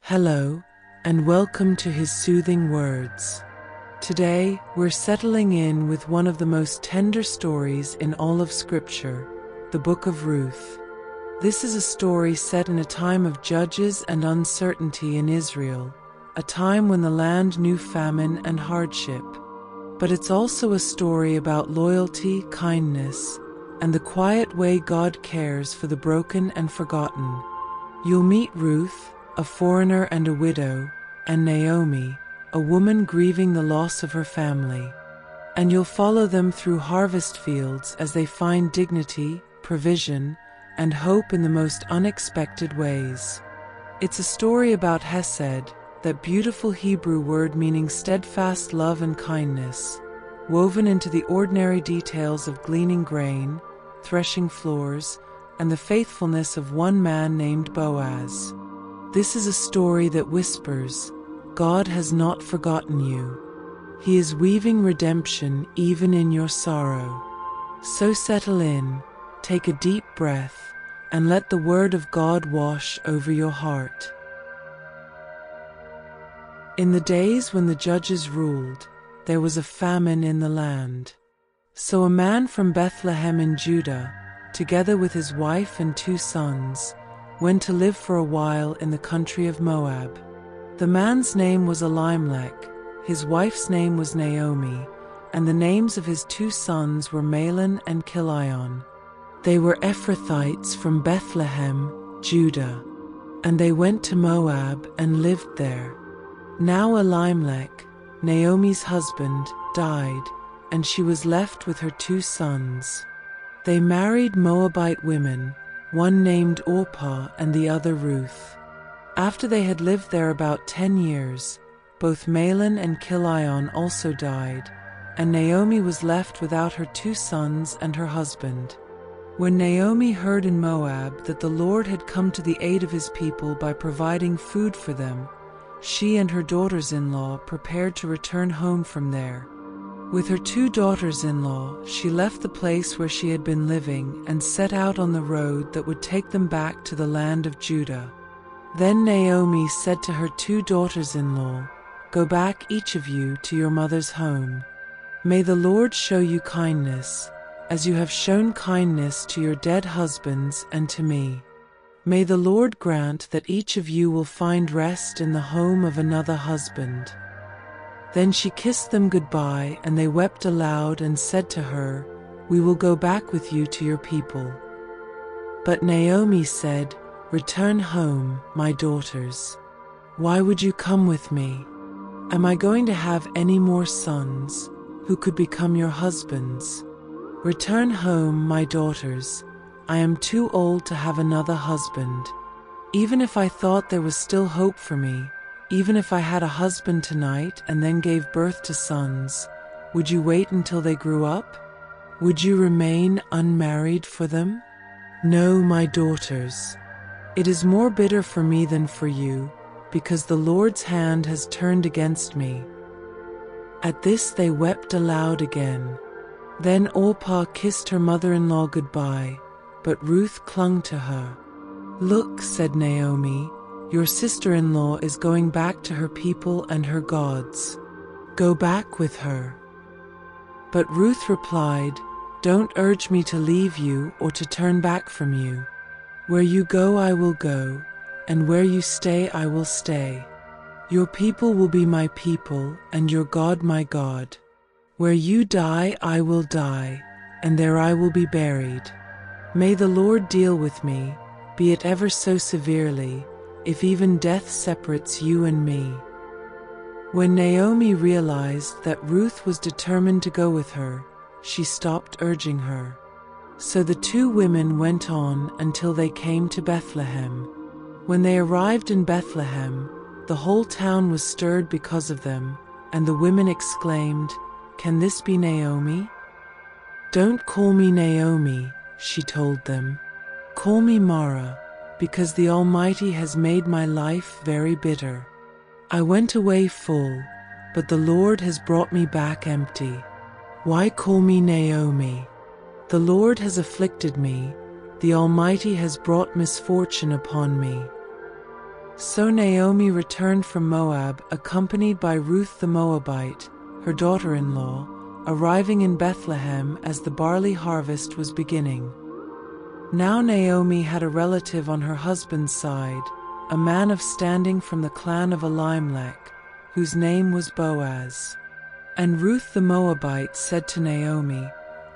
Hello, and welcome to his soothing words. Today, we're settling in with one of the most tender stories in all of Scripture, the Book of Ruth. This is a story set in a time of judges and uncertainty in Israel, a time when the land knew famine and hardship. But it's also a story about loyalty, kindness, and the quiet way God cares for the broken and forgotten. You'll meet Ruth, a foreigner and a widow, and Naomi, a woman grieving the loss of her family. And you'll follow them through harvest fields as they find dignity, provision, and hope in the most unexpected ways. It's a story about Hesed, that beautiful Hebrew word meaning steadfast love and kindness, woven into the ordinary details of gleaning grain, threshing floors, and the faithfulness of one man named Boaz. This is a story that whispers, God has not forgotten you. He is weaving redemption even in your sorrow. So settle in, take a deep breath, and let the word of God wash over your heart. In the days when the judges ruled, there was a famine in the land. So a man from Bethlehem in Judah, together with his wife and 2 sons, went to live for a while in the country of Moab. The man's name was Elimelech, his wife's name was Naomi, and the names of his 2 sons were Mahlon and Chilion. They were Ephrathites from Bethlehem, Judah, and they went to Moab and lived there. Now Elimelech, Naomi's husband, died, and she was left with her 2 sons. They married Moabite women, one named Orpah and the other Ruth. After they had lived there about 10 years, both Mahlon and Chilion also died, and Naomi was left without her 2 sons and her husband. When Naomi heard in Moab that the Lord had come to the aid of his people by providing food for them, she and her daughters-in-law prepared to return home from there. With her 2 daughters-in-law, she left the place where she had been living and set out on the road that would take them back to the land of Judah. Then Naomi said to her 2 daughters-in-law, "Go back, each of you, to your mother's home. May the Lord show you kindness, as you have shown kindness to your dead husbands and to me. May the Lord grant that each of you will find rest in the home of another husband." Then she kissed them goodbye, and they wept aloud and said to her, "We will go back with you to your people." But Naomi said, "Return home, my daughters. Why would you come with me? Am I going to have any more sons who could become your husbands? Return home, my daughters. I am too old to have another husband. Even if I thought there was still hope for me, even if I had a husband tonight and then gave birth to sons, would you wait until they grew up? Would you remain unmarried for them? No, my daughters. It is more bitter for me than for you, because the Lord's hand has turned against me." At this they wept aloud again. Then Orpah kissed her mother-in-law goodbye, but Ruth clung to her. "Look," said Naomi, "your sister-in-law is going back to her people and her gods. Go back with her." But Ruth replied, "Don't urge me to leave you or to turn back from you. Where you go I will go, and where you stay I will stay. Your people will be my people, and your God my God. Where you die I will die, and there I will be buried. May the Lord deal with me, be it ever so severely, if even death separates you and me." When Naomi realized that Ruth was determined to go with her, she stopped urging her. So the 2 women went on until they came to Bethlehem. When they arrived in Bethlehem, the whole town was stirred because of them, and the women exclaimed, "Can this be Naomi?" "Don't call me Naomi," she told them. "Call me Mara, because the Almighty has made my life very bitter. I went away full, but the Lord has brought me back empty. Why call me Naomi? The Lord has afflicted me, the Almighty has brought misfortune upon me." So Naomi returned from Moab, accompanied by Ruth the Moabite, her daughter-in-law, arriving in Bethlehem as the barley harvest was beginning. Now Naomi had a relative on her husband's side, a man of standing from the clan of Elimelech, whose name was Boaz. And Ruth the Moabite said to Naomi,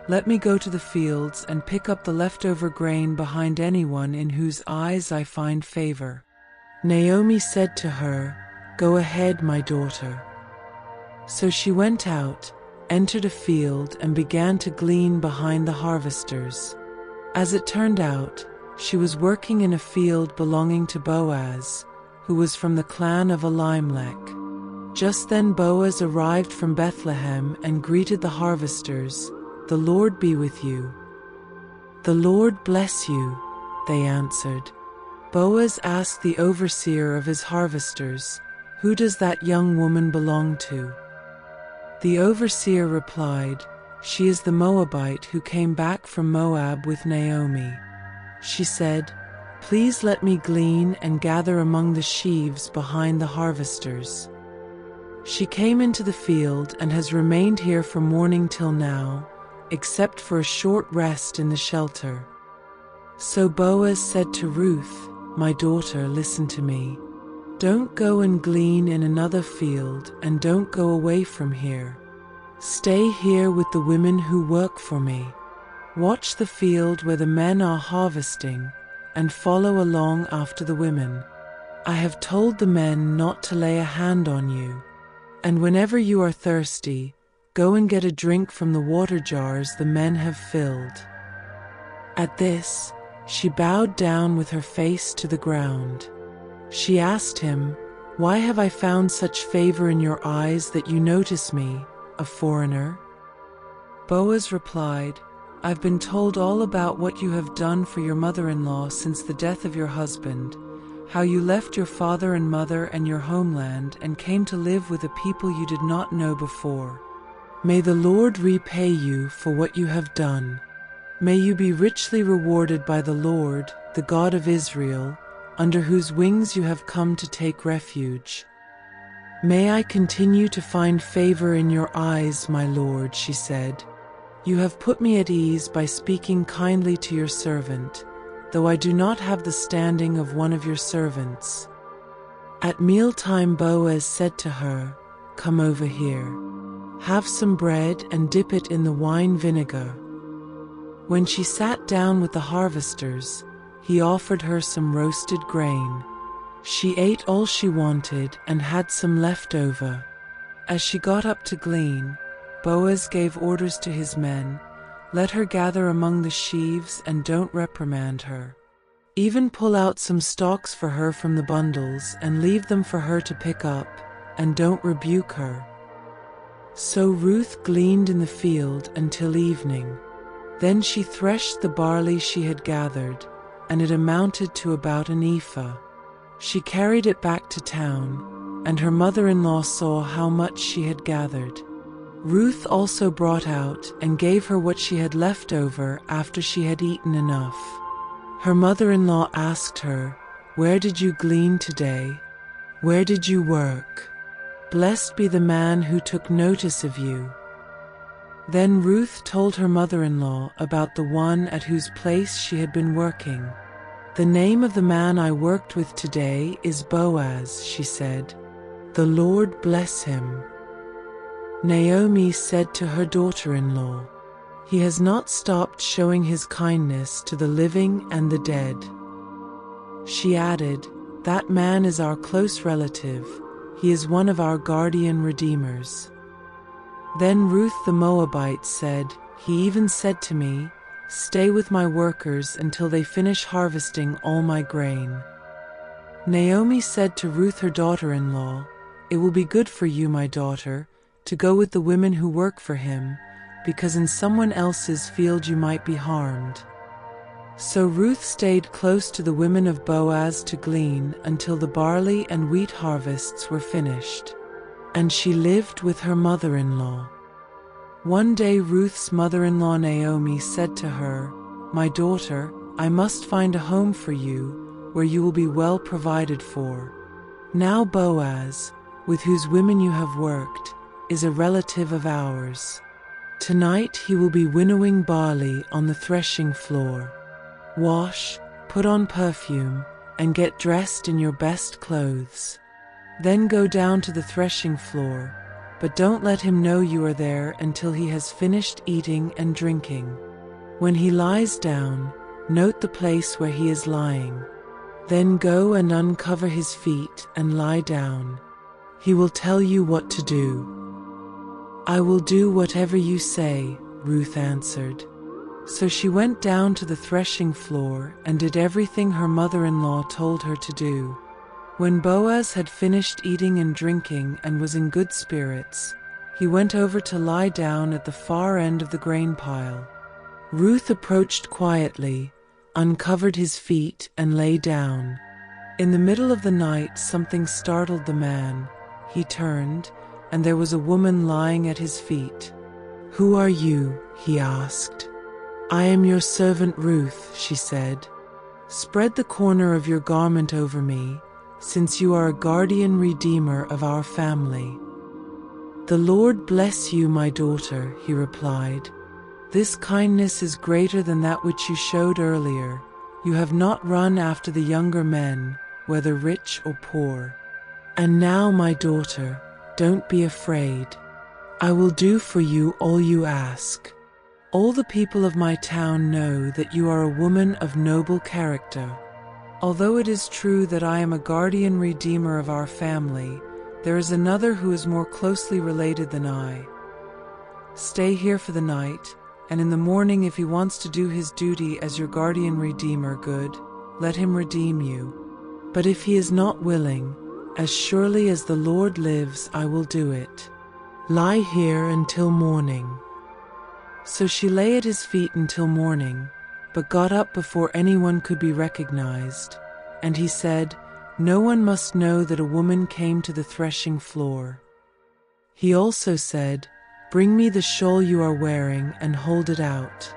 "Let me go to the fields and pick up the leftover grain behind anyone in whose eyes I find favor." Naomi said to her, "Go ahead, my daughter." So she went out, entered a field, and began to glean behind the harvesters. As it turned out, she was working in a field belonging to Boaz, who was from the clan of Elimelech. Just then Boaz arrived from Bethlehem and greeted the harvesters. "The Lord be with you." "The Lord bless you," they answered. Boaz asked the overseer of his harvesters, "Who does that young woman belong to?" The overseer replied, "She is the Moabite who came back from Moab with Naomi." She said, "Please let me glean and gather among the sheaves behind the harvesters." She came into the field and has remained here from morning till now, except for a short rest in the shelter. So Boaz said to Ruth, "My daughter, listen to me. Don't go and glean in another field, and don't go away from here. Stay here with the women who work for me. Watch the field where the men are harvesting, and follow along after the women. I have told the men not to lay a hand on you. And whenever you are thirsty, go and get a drink from the water jars the men have filled." At this, she bowed down with her face to the ground. She asked him, "Why have I found such favor in your eyes that you notice me, a foreigner?" Boaz replied, "I've been told all about what you have done for your mother-in-law since the death of your husband, how you left your father and mother and your homeland and came to live with a people you did not know before. May the Lord repay you for what you have done. May you be richly rewarded by the Lord, the God of Israel, under whose wings you have come to take refuge. May I continue to find favor in your eyes, my Lord," she said. "You have put me at ease by speaking kindly to your servant, though I do not have the standing of one of your servants." At mealtime Boaz said to her, "Come over here. Have some bread and dip it in the wine vinegar." When she sat down with the harvesters, he offered her some roasted grain. She ate all she wanted and had some left over. As she got up to glean, Boaz gave orders to his men, "Let her gather among the sheaves and don't reprimand her. Even pull out some stalks for her from the bundles and leave them for her to pick up, and don't rebuke her." So Ruth gleaned in the field until evening. Then she threshed the barley she had gathered, and it amounted to about an ephah. She carried it back to town, and her mother-in-law saw how much she had gathered. Ruth also brought out and gave her what she had left over after she had eaten enough. Her mother-in-law asked her, "Where did you glean today? Where did you work? Blessed be the man who took notice of you." Then Ruth told her mother-in-law about the one at whose place she had been working. "The name of the man I worked with today is Boaz," she said. "The Lord bless him." Naomi said to her daughter-in-law, "He has not stopped showing his kindness to the living and the dead." She added, "That man is our close relative. He is one of our guardian redeemers." Then Ruth the Moabite said, "He even said to me, 'Stay with my workers until they finish harvesting all my grain.'" Naomi said to Ruth her daughter-in-law, "It will be good for you, my daughter, to go with the women who work for him, because in someone else's field you might be harmed." So Ruth stayed close to the women of Boaz to glean until the barley and wheat harvests were finished. And she lived with her mother-in-law. One day Ruth's mother-in-law Naomi said to her, "My daughter, I must find a home for you, where you will be well provided for. Now Boaz, with whose women you have worked, is a relative of ours. Tonight he will be winnowing barley on the threshing floor. Wash, put on perfume, and get dressed in your best clothes. Then go down to the threshing floor, but don't let him know you are there until he has finished eating and drinking. When he lies down, note the place where he is lying. Then go and uncover his feet and lie down. He will tell you what to do. I will do whatever you say, Ruth answered. So she went down to the threshing floor and did everything her mother-in-law told her to do. When Boaz had finished eating and drinking and was in good spirits, he went over to lie down at the far end of the grain pile. Ruth approached quietly, uncovered his feet, and lay down. In the middle of the night something startled the man. He turned, and there was a woman lying at his feet. "Who are you?" he asked. "I am your servant Ruth," she said. "Spread the corner of your garment over me, since you are a guardian redeemer of our family." "The Lord bless you, my daughter," he replied. "This kindness is greater than that which you showed earlier. You have not run after the younger men, whether rich or poor. And now, my daughter, don't be afraid. I will do for you all you ask. All the people of my town know that you are a woman of noble character. Although it is true that I am a guardian redeemer of our family, there is another who is more closely related than I. Stay here for the night, and in the morning, if he wants to do his duty as your guardian redeemer, good, let him redeem you. But if he is not willing, as surely as the Lord lives, I will do it. Lie here until morning." So she lay at his feet until morning, but got up before anyone could be recognized. And he said, "No one must know that a woman came to the threshing floor." He also said, "Bring me the shawl you are wearing and hold it out."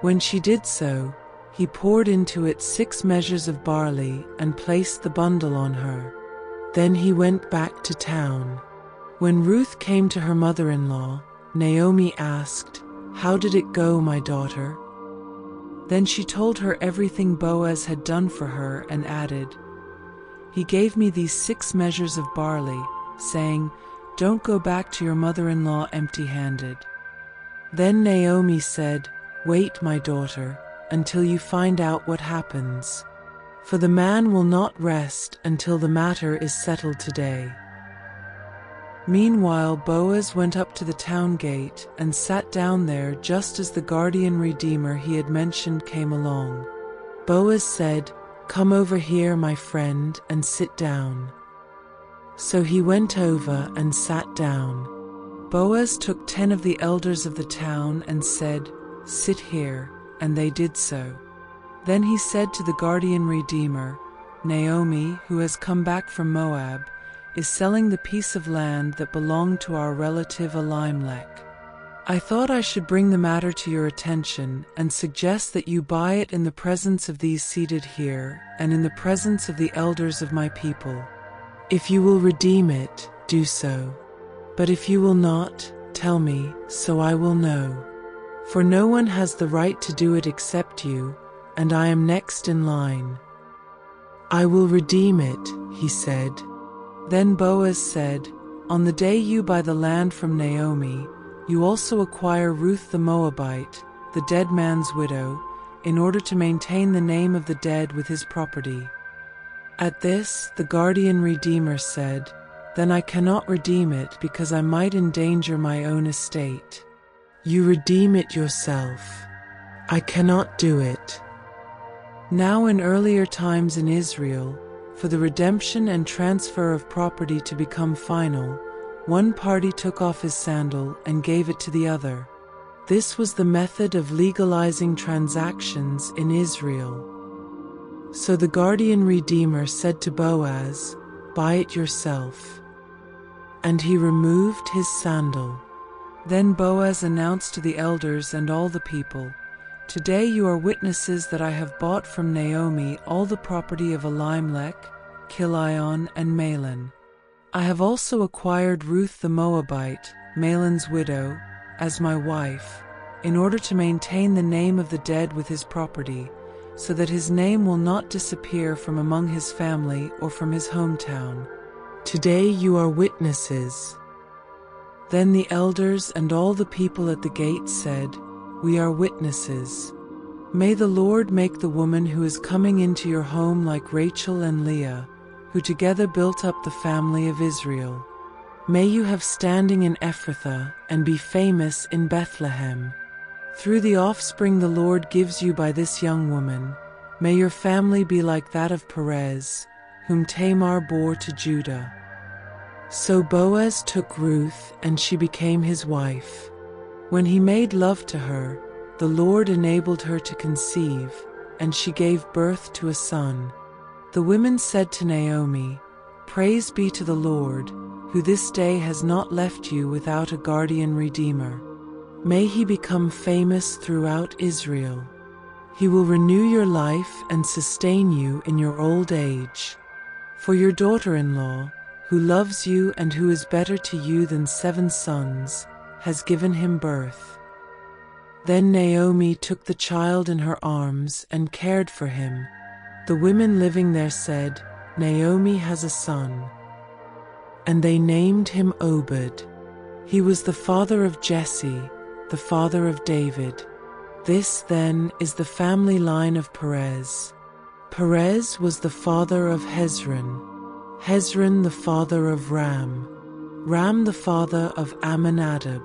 When she did so, he poured into it 6 measures of barley and placed the bundle on her. Then he went back to town. When Ruth came to her mother-in-law, Naomi asked, "How did it go, my daughter?" Then she told her everything Boaz had done for her and added, "He gave me these 6 measures of barley, saying, 'Don't go back to your mother-in-law empty-handed.'" Then Naomi said, "Wait, my daughter, until you find out what happens. For the man will not rest until the matter is settled today." Meanwhile, Boaz went up to the town gate and sat down there just as the guardian redeemer he had mentioned came along. Boaz said, "Come over here, my friend, and sit down." So he went over and sat down. Boaz took 10 of the elders of the town and said, "Sit here," and they did so. Then he said to the guardian redeemer, "Naomi, who has come back from Moab, is selling the piece of land that belonged to our relative Elimelech. I thought I should bring the matter to your attention and suggest that you buy it in the presence of these seated here and in the presence of the elders of my people. If you will redeem it, do so. But if you will not, tell me, so I will know. For no one has the right to do it except you, and I am next in line." "I will redeem it," he said. Then Boaz said, "On the day you buy the land from Naomi, you also acquire Ruth the Moabite, the dead man's widow, in order to maintain the name of the dead with his property." At this, the guardian redeemer said, "Then I cannot redeem it because I might endanger my own estate." "You redeem it yourself. I cannot do it." Now in earlier times in Israel, for the redemption and transfer of property to become final, one party took off his sandal and gave it to the other. This was the method of legalizing transactions in Israel. So the guardian redeemer said to Boaz, "Buy it yourself." And he removed his sandal. Then Boaz announced to the elders and all the people, Today you are witnesses that I have bought from Naomi all the property of Elimelech, Chilion, and Mahlon. I have also acquired Ruth the Moabite, Mahlon's widow, as my wife, in order to maintain the name of the dead with his property, so that his name will not disappear from among his family or from his hometown. Today you are witnesses." Then the elders and all the people at the gate said, "We are witnesses. May the Lord make the woman who is coming into your home like Rachel and Leah, who together built up the family of Israel. May you have standing in Ephrathah and be famous in Bethlehem. Through the offspring the Lord gives you by this young woman, may your family be like that of Perez, whom Tamar bore to Judah." So Boaz took Ruth, and she became his wife. When he made love to her, the Lord enabled her to conceive, and she gave birth to a son. The women said to Naomi, "Praise be to the Lord, who this day has not left you without a guardian redeemer. May he become famous throughout Israel. He will renew your life and sustain you in your old age. For your daughter-in-law, who loves you and who is better to you than 7 sons, has given him birth." Then Naomi took the child in her arms and cared for him. The women living there said, "Naomi has a son." And they named him Obed. He was the father of Jesse, the father of David. This, then, is the family line of Perez. Perez was the father of Hezron, Hezron the father of Ram, Ram the father of Amminadab,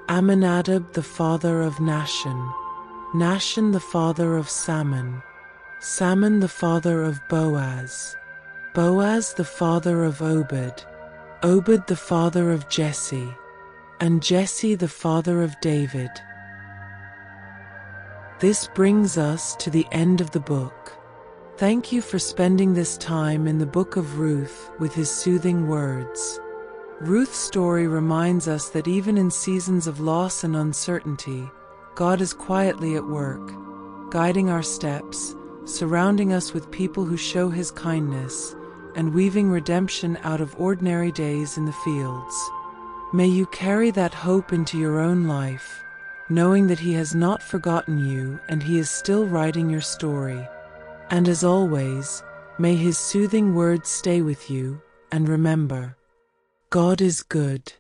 Amminadab the father of Nahshon, Nahshon the father of Salmon, Salmon the father of Boaz, Boaz the father of Obed, Obed the father of Jesse, and Jesse the father of David. This brings us to the end of the book. Thank you for spending this time in the Book of Ruth with his soothing words. Ruth's story reminds us that even in seasons of loss and uncertainty, God is quietly at work, guiding our steps, surrounding us with people who show his kindness, and weaving redemption out of ordinary days in the fields. May you carry that hope into your own life, knowing that he has not forgotten you and he is still writing your story. And as always, may his soothing words stay with you, and remember, God is good.